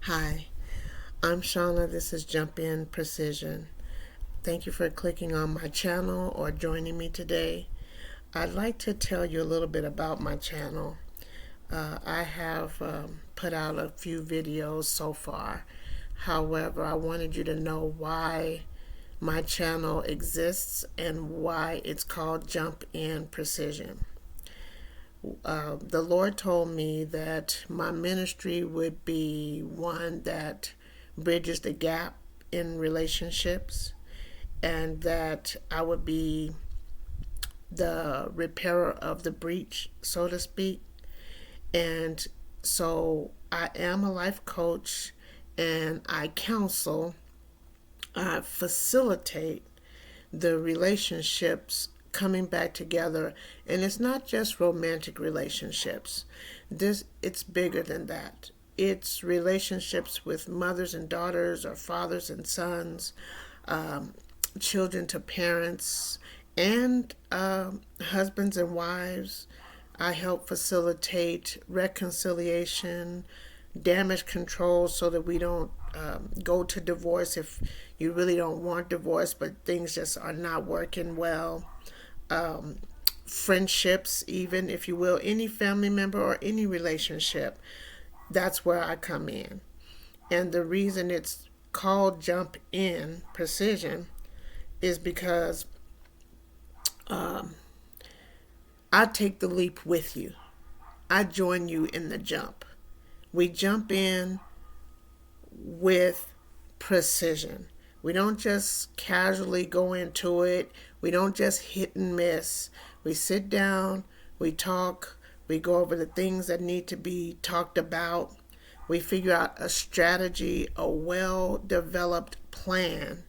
Hi, I'm Shauna. This is Jump In Precision. Thank you for clicking on my channel or joining me today. I'd like to tell you a little bit about my channel. I have put out a few videos so far. However, I wanted you to know why my channel exists and why it's called Jump In Precision. The Lord told me that my ministry would be one that bridges the gap in relationships, and that I would be the repairer of the breach, so to speak. And so I am a life coach and I counsel, I facilitate the relationships coming back together. And it's not just romantic relationships. It's bigger than that. It's relationships with mothers and daughters, or fathers and sons, um, children to parents, and husbands and wives. I help facilitate reconciliation, damage control, so that we don't go to divorce if you really don't want divorce, but things just are not working well. Um, Friendships, even if you will, any family member or any relationship, that's where I come in. And the reason it's called Jump In Precision is because um, I take the leap with you. I join you in the jump. We jump in with precision. We don't just casually go into it. We don't just hit and miss. We sit down, we talk, we go over the things that need to be talked about. We figure out a strategy, a well developed plan,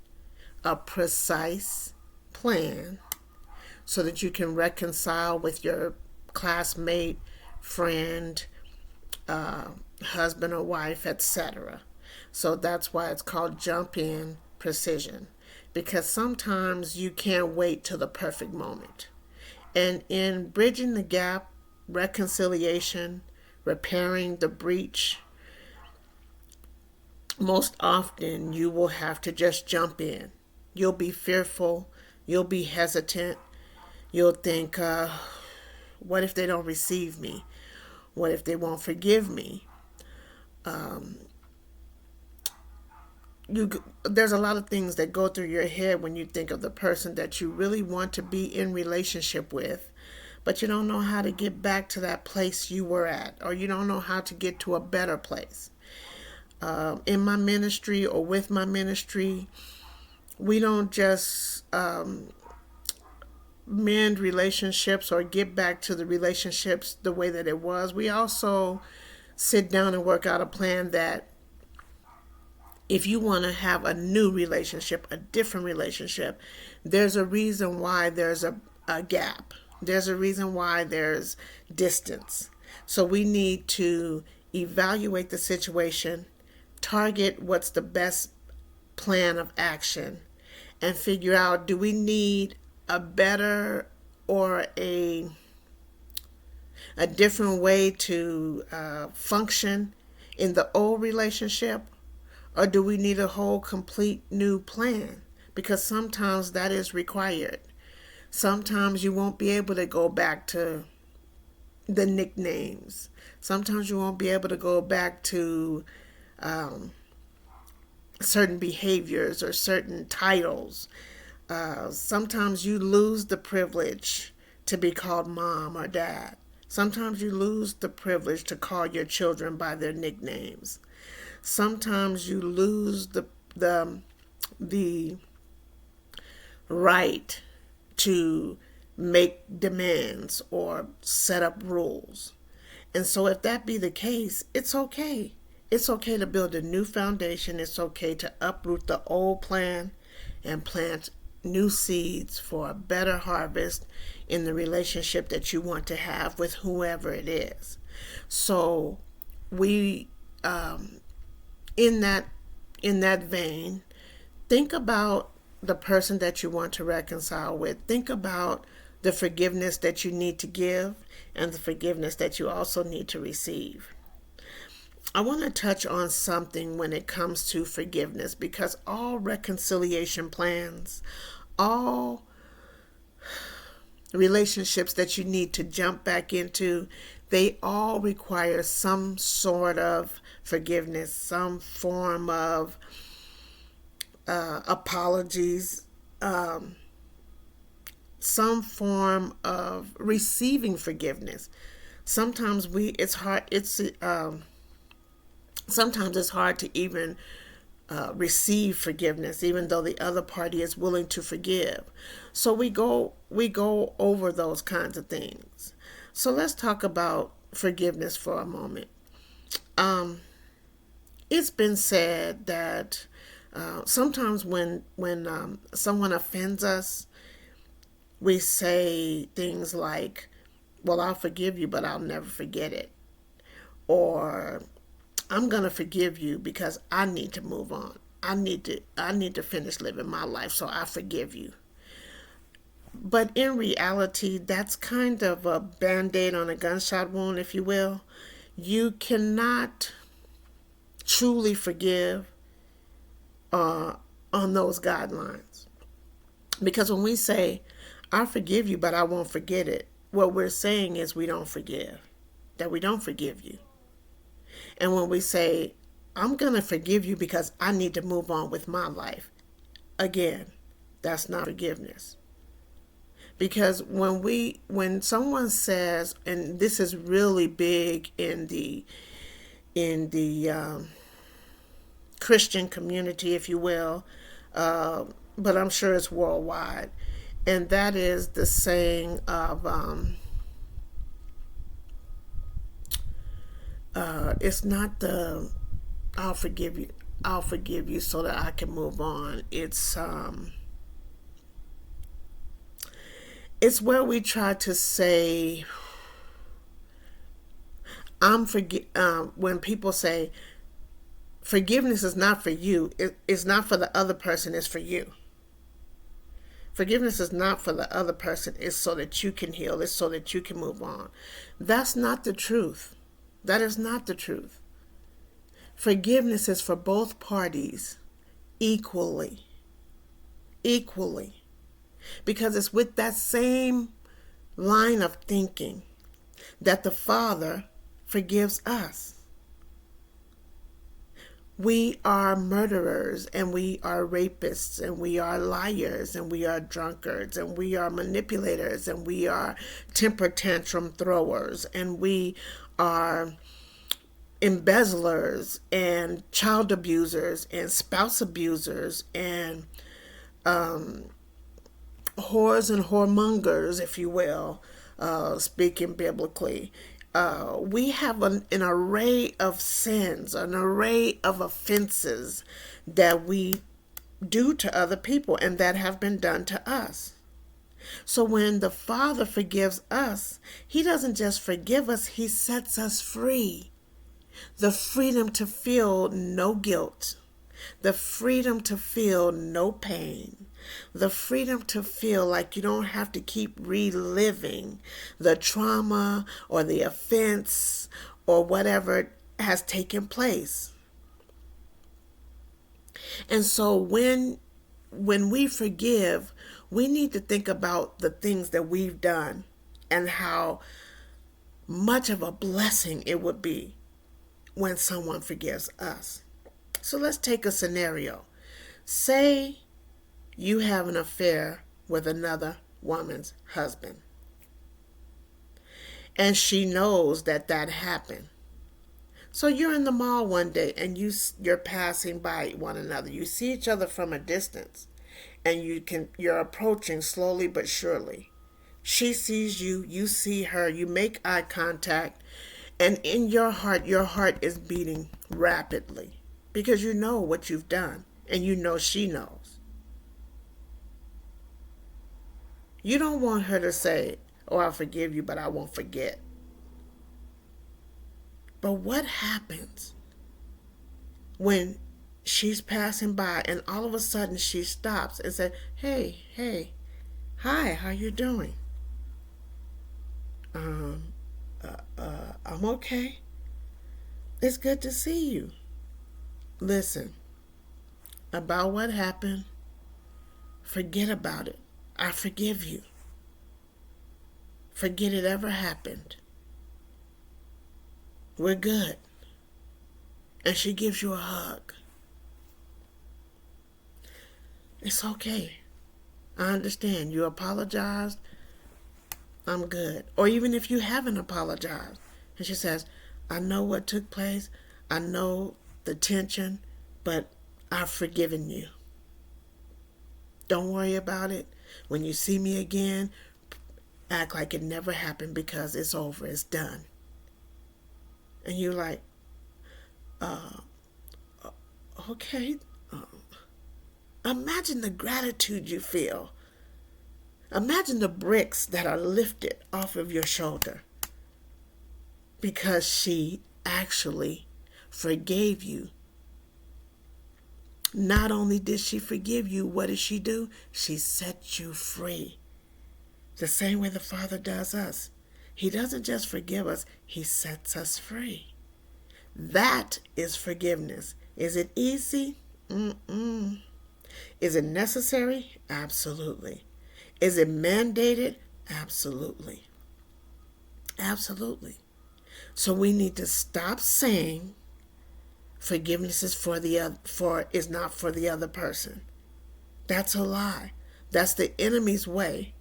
a precise plan, so that you can reconcile with your classmate, friend, uh, husband or wife, etc. So that's why it's called Jump In Precision, because sometimes you can't wait till the perfect moment. And in bridging the gap, reconciliation, repairing the breach, most often you will have to just jump in. You'll be fearful, you'll be hesitant, you'll think, what if they don't receive me? What if they won't forgive me? Um, there's a lot of things that go through your head when you think of the person that you really want to be in relationship with, but you don't know how to get back to that place you were at, or you don't know how to get to a better place. In my ministry or with my ministry, we don't just mend relationships or get back to the relationships the way that it was. We also sit down and work out a plan that if you want to have a new relationship, a different relationship, there's a reason why there's a gap. There's a reason why there's distance. So we need to evaluate the situation, target what's the best plan of action, and figure out, do we need a better or a different way to function in the old relationship, or do we need a whole complete new plan? Because sometimes that is required. Sometimes you won't be able to go back to the nicknames. Sometimes you won't be able to go back to um, certain behaviors or certain titles. Sometimes you lose the privilege to be called mom or dad. Sometimes you lose the privilege to call your children by their nicknames. Sometimes you lose the right to make demands or set up rules. And so if that be the case, it's okay. It's okay to build a new foundation. It's okay to uproot the old plan and plant new seeds for a better harvest in the relationship that you want to have with whoever it is. So we in that in that vein, think about the person that you want to reconcile with. Think about the forgiveness that you need to give and the forgiveness that you also need to receive. I want to touch on something when it comes to forgiveness, because all reconciliation plans, all relationships that you need to jump back into, they all require some sort of forgiveness, some form of apologies, some form of receiving forgiveness. Sometimes it's hard. Sometimes it's hard to even receive forgiveness, even though the other party is willing to forgive. So we go over those kinds of things. So let's talk about forgiveness for a moment. Um, it's been said that sometimes when someone offends us, we say things like, "Well, I'll forgive you, but I'll never forget it," or "I'm gonna forgive you because I need to move on. I need to finish living my life, so I forgive you." But in reality, that's kind of a band-aid on a gunshot wound, if you will. You cannot truly forgive uh, on those guidelines. Because when we say, "I forgive you, but I won't forget it," what we're saying is we don't forgive, that we don't forgive you. And when we say, "I'm going to forgive you because I need to move on with my life," again, that's not forgiveness. Because when someone says, and this is really big in the Christian community, if you will, uh, but I'm sure it's worldwide, and that is the saying of it's not the "I'll forgive you, I'll forgive you so that I can move on." It's where we try to say, when people say forgiveness is not for you, it's not for the other person, it's for you. Forgiveness is not for the other person, it's so that you can heal, it's so that you can move on. That's not the truth. That is not the truth. Forgiveness is for both parties equally. Equally. Because it's with that same line of thinking that the Father forgives us. We are murderers, and we are rapists, and we are liars, and we are drunkards, and we are manipulators, and we are temper tantrum throwers, and we are embezzlers, and child abusers, and spouse abusers, and whores and whoremongers, if you will, speaking biblically. We have an array of sins, an array of offenses that we do to other people and that have been done to us. So when the Father forgives us, He doesn't just forgive us, He sets us free. The freedom to feel no guilt, the freedom to feel no pain, the freedom to feel like you don't have to keep reliving the trauma or the offense or whatever has taken place. And so when we forgive, we need to think about the things that we've done and how much of a blessing it would be when someone forgives us. So let's take a scenario. Say you have an affair with another woman's husband, and she knows that that happened. So you're in the mall one day and you're passing by one another. You see each other from a distance, and you're approaching slowly but surely. She sees you, you see her, you make eye contact, and in your heart is beating rapidly because you know what you've done and you know she knows. You don't want her to say, "Oh, I'll forgive you, but I won't forget." But what happens when she's passing by and all of a sudden she stops and says, "Hey, hey, hi, how you doing?" Um, I'm okay. It's good to see you. Listen, about what happened, forget about it. I forgive you. Forget it ever happened. We're good. And she gives you a hug. It's okay. I understand. You apologized. I'm good. Or even if you haven't apologized. And she says, I know what took place. I know the tension, but I've forgiven you. Don't worry about it. When you see me again, act like it never happened because it's over. It's done. And you're like, okay. Imagine the gratitude you feel. Imagine the bricks that are lifted off of your shoulder because she actually forgave you. Not only did she forgive you, what did she do? She set you free. The same way the Father does us. He doesn't just forgive us, He sets us free. That is forgiveness. Is it easy? Is it necessary? Absolutely. Is it mandated? Absolutely. Absolutely. So we need to stop saying forgiveness is is not for the other person. That's a lie. That's the enemy's way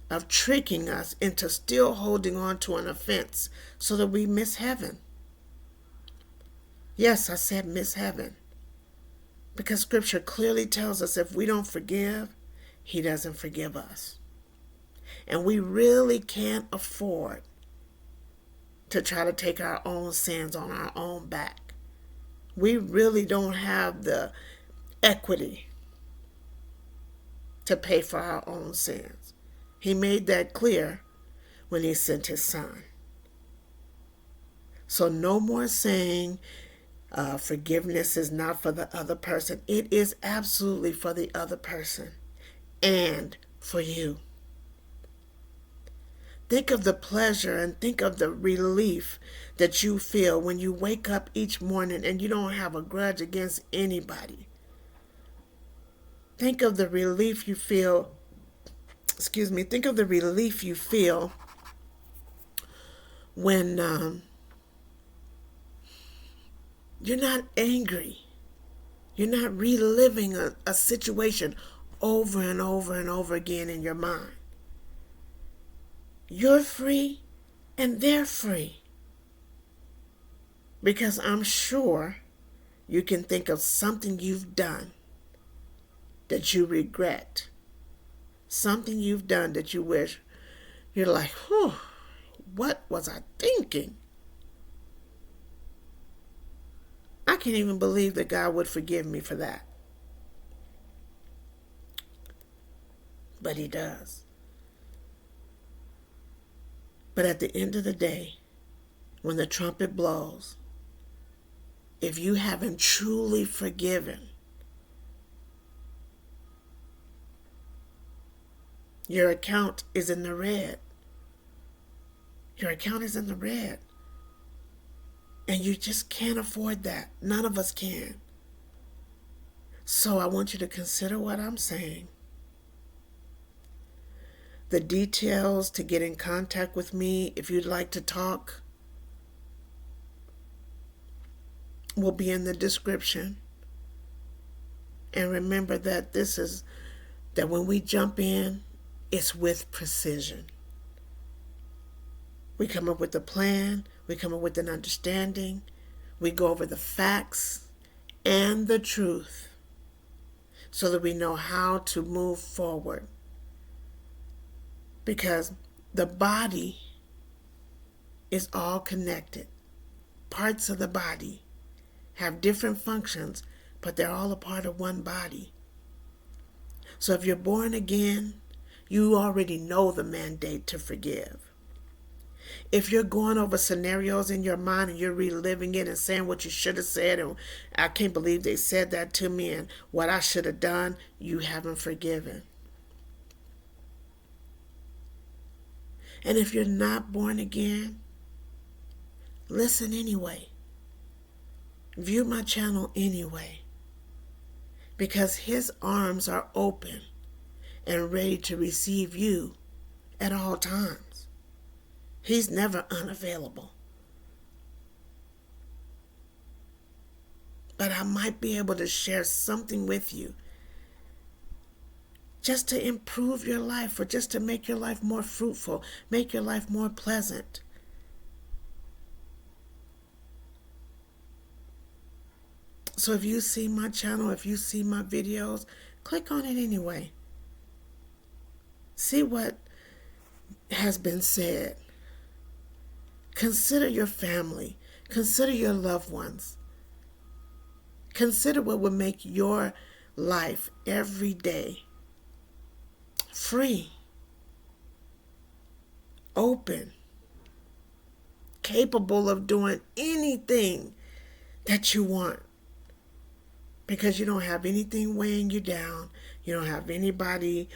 of tricking us into still holding on to an offense so that we miss heaven. Yes, I said miss heaven. Because Scripture clearly tells us if we don't forgive, He doesn't forgive us. And we really can't afford to try to take our own sins on our own back. We really don't have the equity to pay for our own sins. He made that clear when He sent His Son. So no more saying forgiveness is not for the other person. It is absolutely for the other person and for you. Think of the pleasure and think of the relief that you feel when you wake up each morning and you don't have a grudge against anybody. Think of the relief you feel, think of the relief you feel when you're not angry. You're not reliving a situation over and over and over again in your mind. You're free and they're free. Because I'm sure you can think of something you've done that you regret. Something you've done that you wish, you're like, whew, what was I thinking? I can't even believe that God would forgive me for that. But He does. But at the end of the day, when the trumpet blows, if you haven't truly forgiven, your account is in the red. Your account is in the red. And you just can't afford that. None of us can. So I want you to consider what I'm saying. The details to get in contact with me, if you'd like to talk, will be in the description. And remember that that when we jump in, it's with precision. We come up with a plan, we come up with an understanding, we go over the facts and the truth so that we know how to move forward. Because the body is all connected. Parts of the body have different functions, but they're all a part of one body. So if you're born again, you already know the mandate to forgive. If you're going over scenarios in your mind and you're reliving it and saying what you should have said, and I can't believe they said that to me and what I should have done, you haven't forgiven. And if you're not born again, listen anyway. view my channel anyway, because his arms are open and ready to receive you at all times. He's never unavailable. But I might be able to share something with you just to improve your life, or just to make your life more fruitful, make your life more pleasant. So if you see my channel, if you see my videos, click on it anyway. See what has been said. Consider your family. Consider your loved ones. Consider what would make your life every day free, open, capable of doing anything that you want, because you don't have anything weighing you down. You don't have anybody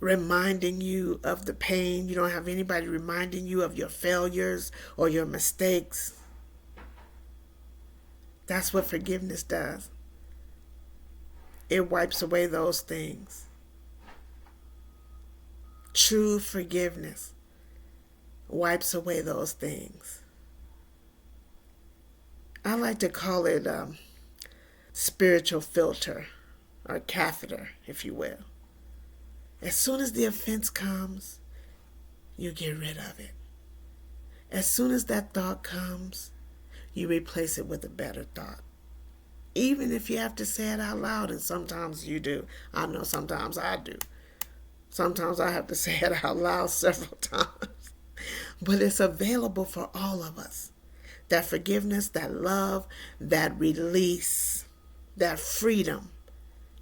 reminding you of the pain. You don't have anybody reminding you of your failures or your mistakes. That's what forgiveness does. It wipes away those things. True forgiveness wipes away those things. I like to call it spiritual filter, or catheter, if you will. As soon as the offense comes, you get rid of it. As soon as that thought comes, you replace it with a better thought. Even if you have to say it out loud, and sometimes you do. I know sometimes I do. Sometimes I have to say it out loud several times. But it's available for all of us. That forgiveness, that love, that release, that freedom,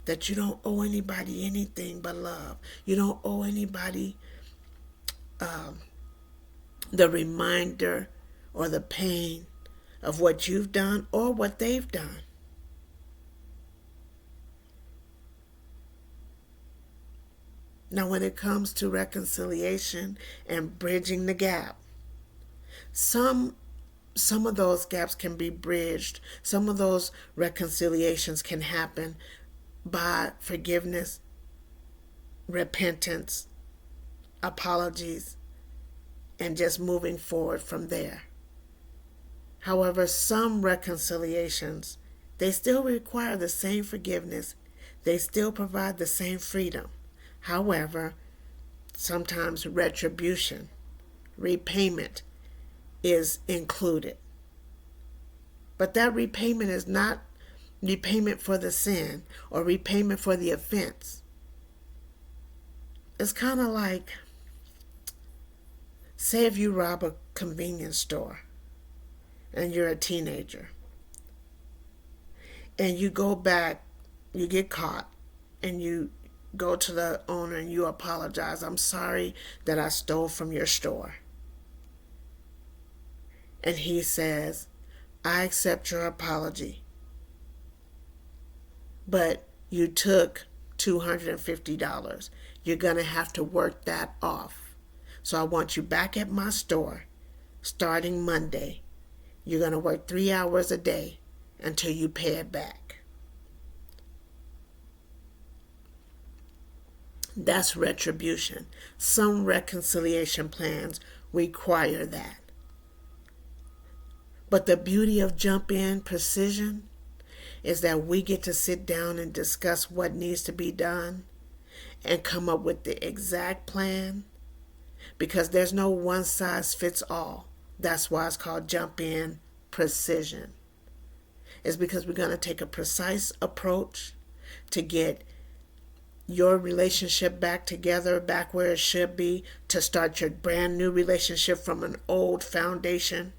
that you don't owe anybody anything but love. You don't owe anybody the reminder or the pain of what you've done or what they've done. Now, when it comes to reconciliation and bridging the gap, some of those gaps can be bridged. Some of those reconciliations can happen by forgiveness, repentance, apologies, and just moving forward from there. However, some reconciliations, they still require the same forgiveness. They still provide the same freedom. However, sometimes retribution, repayment is included. But that repayment is not repayment for the sin or repayment for the offense. It's kind of like, say if you rob a convenience store and you're a teenager and you go back, you get caught, and you go to the owner and you apologize. I'm sorry that I stole from your store. And he says, I accept your apology, but you took $250. You're going to have to work that off. So I want you back at my store starting Monday. You're going to work 3 hours a day until you pay it back. That's retribution. Some reconciliation plans require that. But the beauty of Jump In Precision is that we get to sit down and discuss what needs to be done and come up with the exact plan, because there's no one size fits all. That's why it's called Jump In Precision. It's because we're going to take a precise approach to get your relationship back together, back where it should be, to start your brand new relationship from an old foundation.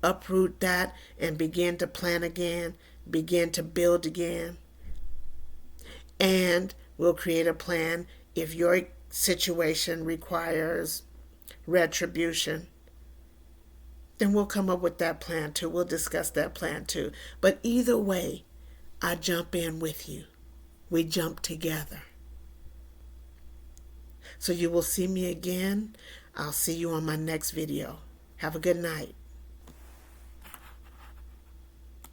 Uproot that and begin to plan again, begin to build again. And we'll create a plan if your situation requires retribution. Then we'll come up with that plan too. We'll discuss that plan too. But either way, I jump in with you. We jump together. So you will see me again. I'll see you on my next video. Have a good night.